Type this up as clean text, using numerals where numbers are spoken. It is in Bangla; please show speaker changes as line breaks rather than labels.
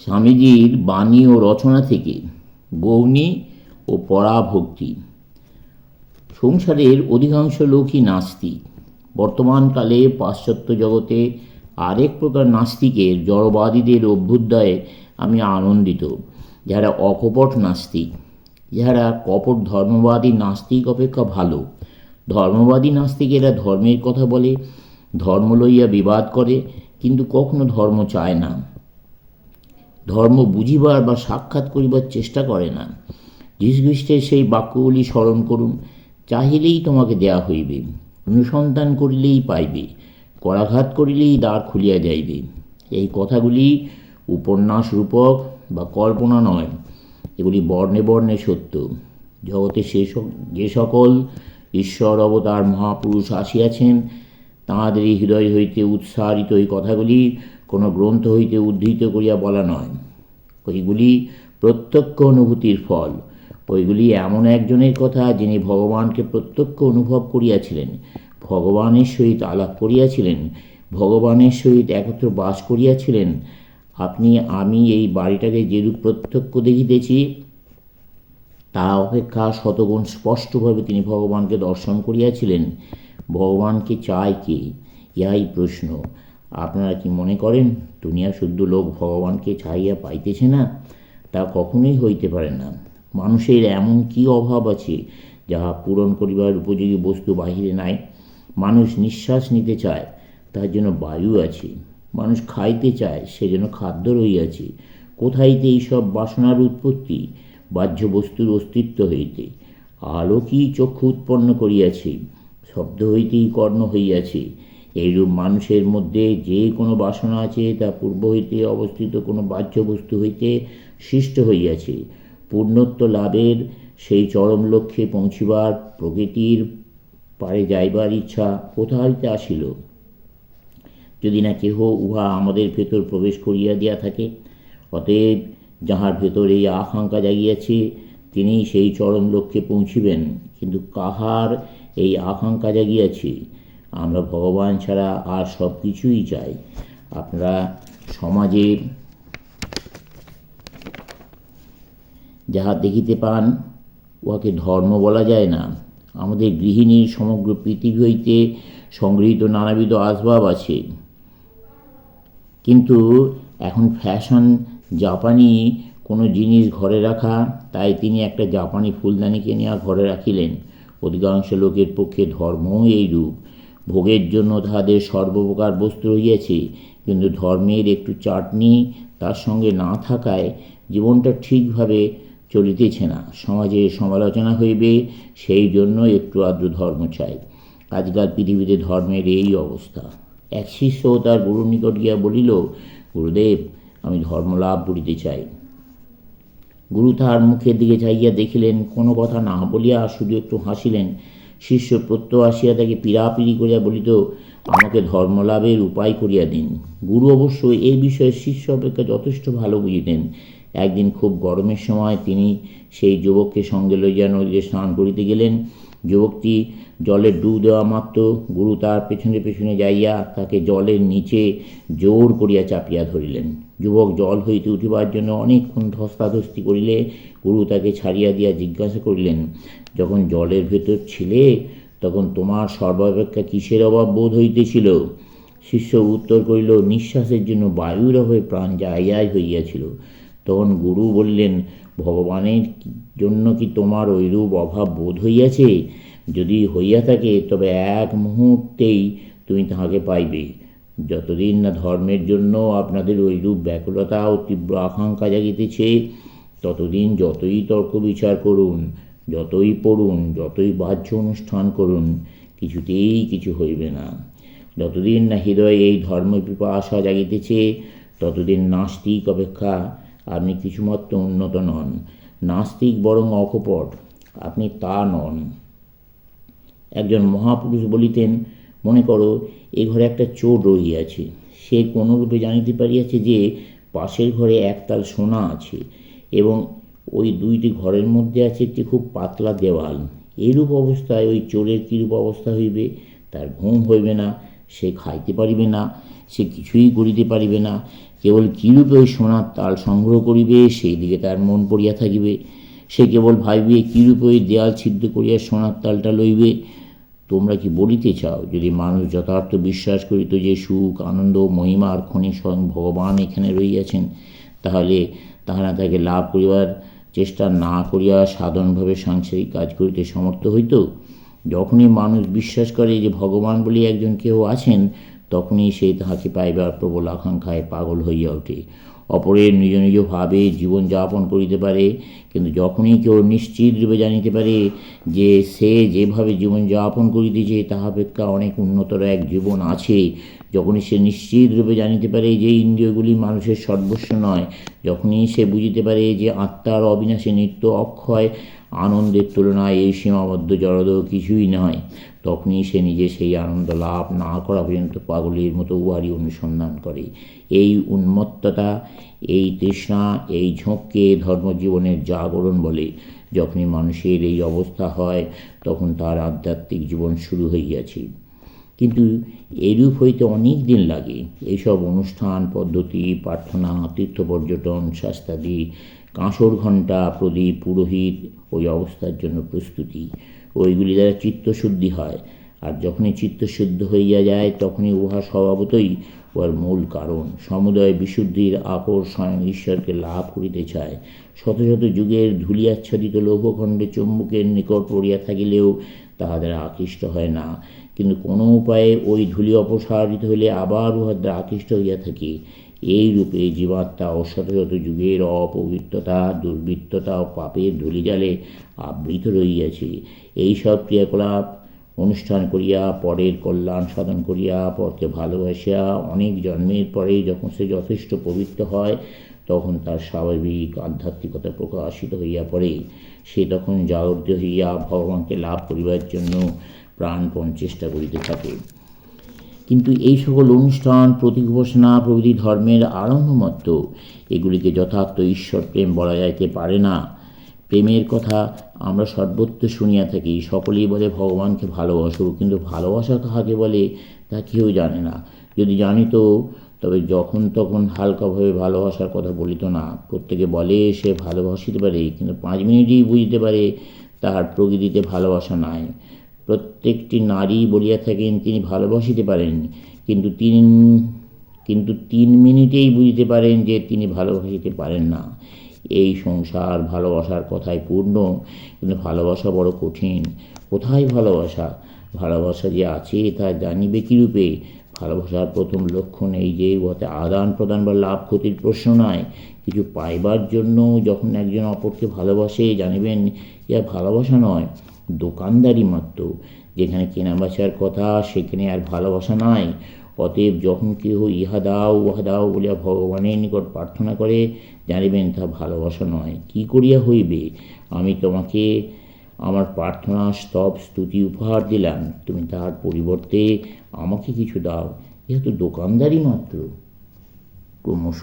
স্বামীজির বাণী ও রচনা থেকে গৌণী ও পরাভক্তি। সংসারের অধিকাংশ লোকই নাস্তিক। বর্তমানকালে পাশ্চাত্য জগতে আরেক প্রকার নাস্তিকের জড়বাদীদের অভ্যুদয়ে আমি আনন্দিত, যারা অকপট নাস্তিক, যারা কপট ধর্মবাদী নাস্তিক অপেক্ষা ভালো। ধর্মবাদী নাস্তিকেরা ধর্মের কথা বলে, ধর্ম লইয়া বিবাদ করে, কিন্তু কখনো ধর্ম চায় না, ধর্ম বুঝিবার বা সাক্ষাৎ করিবার চেষ্টা করে না। যীশুখ্রিস্টের সেই বাক্যগুলি স্মরণ করুন, চাহিলেই তোমাকে দেয়া হইবে, অনুসন্ধান করিলেই পাইবে, করাঘাত করিলেই দ্বার খুলিয়া যাইবে। এই কথাগুলি উপন্যাস রূপক বা কল্পনা নয়, এগুলি বর্ণে বর্ণে সত্য। জগতে যে সকল ঈশ্বর অবতার মহাপুরুষ আসিয়াছেন, তাঁহাদের হৃদয় হইতে উৎসারিত এই কথাগুলি কোনো গ্রন্থ হইতে উদ্ধৃত করিয়া বলা নয়। ওইগুলি প্রত্যক্ষ অনুভূতির ফল। ওইগুলি এমন একজনের কথা, যিনি ভগবানকে প্রত্যক্ষ অনুভব করিয়াছিলেন, ভগবানের সহিত আলাপ করিয়াছিলেন, ভগবানের সহিত একত্র বাস করিয়াছিলেন। আপনি আমি এই বাড়িটাকে যেরূপ প্রত্যক্ষ দেখিতেছি, তা অপেক্ষা শতগুণ স্পষ্টভাবে তিনি ভগবানকে দর্শন করিয়াছিলেন। ভগবানকে চায় কে, ইহাই প্রশ্ন। আপনারা কি মনে করেন দুনিয়া শুদ্ধ লোক ভগবানকে চাইয়া পাইতেছে না? তা কখনোই হইতে পারে না। মানুষের এমন কি অভাব আছে যাহা পূরণ করিবার উপযোগী বস্তু বাহিরে নাই? মানুষ নিঃশ্বাস নিতে চায়, তার জন্য বায়ু আছে। মানুষ খাইতে চায়, সেজন্য খাদ্য রহিয়াছে। কোথাইতে এইসব বাসনার উৎপত্তি? বাহ্য বস্তুর অস্তিত্ব হইতে। আলোকই চক্ষু উৎপন্ন করিয়াছে, শব্দ হইতেই কর্ণ হইয়াছে। এইরূপ মানুষের মধ্যে যে কোনো বাসনা আছে, তা পূর্ব হইতে অবস্থিত কোনো বাহ্য বস্তু হইতে সৃষ্ট হইয়াছে। পূর্ণত্ব লাভের সেই চরম লক্ষ্যে পৌঁছিবার প্রকৃতির পারে যাইবার ইচ্ছা কোথা হইতে আসিল? যদি না কেহ উহা আমাদের ভেতর প্রবেশ করিয়া দিয়া থাকে। অতএব যাহার ভেতর এই আকাঙ্ক্ষা জাগিয়াছে, তিনি সেই চরম লক্ষ্যে পৌঁছিবেন। কিন্তু কাহার এই আকাঙ্ক্ষা জাগিয়াছে? আমরা ভগবান ছাড়া আর সব কিছুই চাই। আপনারা সমাজে যাহা দেখিতে পান, উহাকে ধর্ম বলা যায় না। আমাদের গৃহিণীর সমগ্র পৃথিবী হইতে সংগৃহীত নানাবিধ আসবাব আছে, কিন্তু এখন ফ্যাশন জাপানি কোনো জিনিস ঘরে রাখা, তাই তিনি একটা জাপানি ফুলদানি কিনিয়া ঘরে রাখিলেন। অধিকাংশ লোকের পক্ষে ধর্মও এইরূপ। ভোগের জন্য তাহাদের সর্বপ্রকার বস্তু রহিয়াছে, কিন্তু ধর্মের একটু চাটনি তার সঙ্গে না থাকায় জীবনটা ঠিকভাবে চলিতেছে না। সমাজে সমালোচনা হইবে, সেই জন্য একটু আদ্র ধর্ম চাই। আজকাল পৃথিবীতে ধর্মের এই অবস্থা। এক শিষ্য তার গুরুর নিকট গিয়া বলিল, গুরুদেব, আমি ধর্মলাভ করিতে চাই। গুরু তাহার মুখের দিকে চাইয়া দেখিলেন, কোনো কথা না বলিয়া শুধু একটু হাসিলেন। শিষ্য প্রত্যহ আসিয়া তাকে পীড়াপিড়ি করিয়া বলিত, আমাকে ধর্মলাভের উপায় করিয়া দিন। গুরু অবশ্য এই বিষয়ে শিষ্য অপেক্ষা যথেষ্ট ভালো বুঝিতেন। একদিন খুব গরমের সময় তিনি সেই যুবককে সঙ্গে লইয়া নদীতে স্নান করিতে গেলেন। যুবকটি জলে ডুব দেওয়া মাত্র গুরু তার পেছনে পেছনে যাইয়া তাকে জলের নিচে জোর করিয়া চাপিয়া ধরিলেন। যুবক জল হইতে উঠিবার জন্য অনেকক্ষণ ধস্তাধস্তি করিলে গুরু তাকে ছাড়িয়া দিয়া জিজ্ঞাসা করিলেন, যখন জলের ভেতর ছিলে, তখন তোমার সর্বাপেক্ষা কিসের অভাব বোধ হইতেছিল? শিষ্য উত্তর করিল, নিঃশ্বাসের জন্য বায়ুর অভাবে প্রাণ যাইয়াই হইয়াছিল। তখন গুরু বললেন, ভগবানের জন্য কি তোমার ঐরূপ অভাব বোধ হইয়াছে? যদি হইয়া থাকে, তবে এক মুহূর্তেই তুমি তাহাকে পাইবে। যতদিন না ধর্মের জন্য আপনাদের ঐরূপ ব্যাকুলতা ও তীব্র আকাঙ্ক্ষা জাগিতেছে, ততদিন যতই তর্ক বিচার করুন, যতই পড়ুন, যতই বাহ্য অনুষ্ঠান করুন, কিছুতেই কিছু হইবে না। যতদিন না হৃদয়ে এই ধর্ম পিপাসা জাগিতেছে, ততদিন নাস্তিক অপেক্ষা আপনি কিছুমাত্র উন্নত নন। নাস্তিক বরং অকপট, আপনি তা নন। একজন মহাপুরুষ বলিতেন, মনে করো এ ঘরে একটা চোর রহিয়াছে। সে কোনরূপে জানিতে পারিয়াছে যে পাশের ঘরে একতাল সোনা আছে, এবং ওই দুইটি ঘরের মধ্যে আছে একটি খুব পাতলা দেওয়াল। এইরূপ অবস্থায় ওই চোরের কীরূপ অবস্থা হইবে? তার ঘুম হইবে না, সে খাইতে পারিবে না, সে কিছুই করিতে পারিবে না, কেবল কিরূপে ওই সোনার তাল সংগ্রহ করিবে সেই দিকে তার মন পড়িয়া থাকিবে। সে কেবল ভাবিবে কিরূপে ওই দেয়াল ছিদ্র করিয়া সোনার তালটা লইবে। তোমরা কি বলিতে চাও, যদি মানুষ যথার্থ বিশ্বাস করিত যে সুখ, আনন্দ, মহিমার খনি স্বয়ং ভগবান এখানে রহিয়াছেন, তাহলে তাহারা তাকে লাভ করিবার চেষ্টা না করিয়া সাধারণভাবে সাংসারিক কাজ করিতে সমর্থ হইত? যখনই মানুষ বিশ্বাস করে যে ভগবান বলে একজন কেউ আছেন, তখনই সে তাহাকে পাইবার প্রবল আকাঙ্ক্ষায় পাগল হইয়া ওঠে। অপরের নিজ নিজ ভাবে জীবনযাপন করিতে পারে, কিন্তু যখনই কেউ নিশ্চিত রূপে জানিতে পারে যে সে যেভাবে জীবনযাপন করিতেছে তাহাপেক্ষা অনেক উন্নতর এক জীবন আছে, যখনই সে নিশ্চিত রূপে জানিতে পারে যে ইন্দ্রিয়গুলি মানুষের সর্বস্ব নয়, যখনই সে বুঝিতে পারে যে আত্মার অবিনাশী নিত্য অক্ষয় আনন্দের তুলনায় এই সীমাবদ্ধ জড়দেহ কিছুই নয়, তখনই সে নিজে সেই আনন্দ লাভ না করা পর্যন্ত পাগলের মতো উহারই অনুসন্ধান করে। এই উন্মত্ততা, এই তৃষ্ণা, এই ঝোঁককে ধর্মজীবনের জাগরণ বলে। যখনই মানুষের এই অবস্থা হয়, তখন তার আধ্যাত্মিক জীবন শুরু হইয়াছে। কিন্তু এরূপ হইতে অনেক দিন লাগে। এইসব অনুষ্ঠান, পদ্ধতি, প্রার্থনা, তীর্থ পর্যটন, শাস্ত্রাদি, কাঁসর ঘণ্টা, প্রদীপ, পুরোহিত ওই অবস্থার জন্য প্রস্তুতি, ওইগুলি দ্বারা চিত্তশুদ্ধি হয়। আর যখনই চিত্তশুদ্ধ হইয়া যায়, তখনই উহা স্বভাবতই উহার মূল কারণ। সমুদয় বিশুদ্ধির আকর স্বয়ং ঈশ্বরকে লাভ করিতে চায়। শত শত যুগের ধূলিয়াচ্ছাদিত লৌহখণ্ডে চুম্বকের নিকট পড়িয়া থাকিলেও তাহা দ্বারা আকৃষ্ট হয় না, কিন্তু কোনো উপায়ে ওই ধূলি অপসারিত হইলে আবার উহার দ্বারা আকৃষ্ট হইয়া থাকে। এই রূপে জীবাত্মা ও শত শত যুগের অপবিত্রতা, দুর্বৃত্ততা ও পাপের ধূলিজালে আবৃত রহিয়াছে। এইসব ক্রিয়াকলাপ অনুষ্ঠান করিয়া, পরের কল্যাণ সাধন করিয়া, পরকে ভালোবাসিয়া অনেক জন্মের পরে যখন সে যথেষ্ট পবিত্র হয়, তখন তার স্বাভাবিক আধ্যাত্মিকতা প্রকাশিত হইয়া পড়ে। সে তখন জাগরিত হইয়া ভগবানকে লাভ করিবার জন্য প্রাণপণ চেষ্টা করিতে থাকে। কিন্তু এই সকল অনুষ্ঠান, প্রতীক উপাসনা প্রভৃতি ধর্মের আরম্ভ মাত্র। এগুলিকে যথার্থ ঈশ্বর প্রেম বলা যাইতে পারে না। প্রেমের কথা আমরা সর্বত্র শুনিয়া থাকি। সকলেই বলে ভগবানকে ভালোবাসো, কিন্তু ভালোবাসা কাহাকে বলে তা কেউ জানে না। যদি জানিত, তবে যখন তখন হালকাভাবে ভালোবাসার কথা বলিত না। প্রত্যেকে বলে সে ভালোবাসিতে পারে, কিন্তু 5 মিনিটেই বুঝিতে পারে তাহার প্রকৃতিতে ভালোবাসা নাই। প্রত্যেকটি নারী বলিয়া থাকেন তিনি ভালোবাসিতে পারেন, কিন্তু 3 মিনিটেই বুঝিতে পারেন যে তিনি ভালোবাসিতে পারেন না। এই সংসার ভালোবাসার কথায় পূর্ণ, কিন্তু ভালোবাসা বড় কঠিন। কোথায় ভালোবাসা? ভালোবাসা যে আছে তা জানিবে কীরূপে? ভালোবাসার প্রথম লক্ষণ এই যে উহাতে আদান প্রদান বা লাভ ক্ষতির প্রশ্ন নয়। কিছু পাইবার জন্য যখন একজন অপরকে ভালোবাসে, জানিবেন ইহা ভালোবাসা নয়, দোকানদারি মাত্র। যেখানে কেনাবেচার কথা, সেখানে আর ভালোবাসা নাই। অতএব যখন কেহ ইহা দাও উহা দাও বলিয়া ভগবানের নিকট প্রার্থনা করে, জানিবেন তা ভালোবাসা নয়। কি করিয়া হইবে? আমি তোমাকে আমার প্রার্থনা, স্তব, স্তুতি উপহার দিলাম, তুমি তাহার পরিবর্তে আমাকে কিছু দাও, ইহা তো দোকানদারি মাত্র। ক্রমশ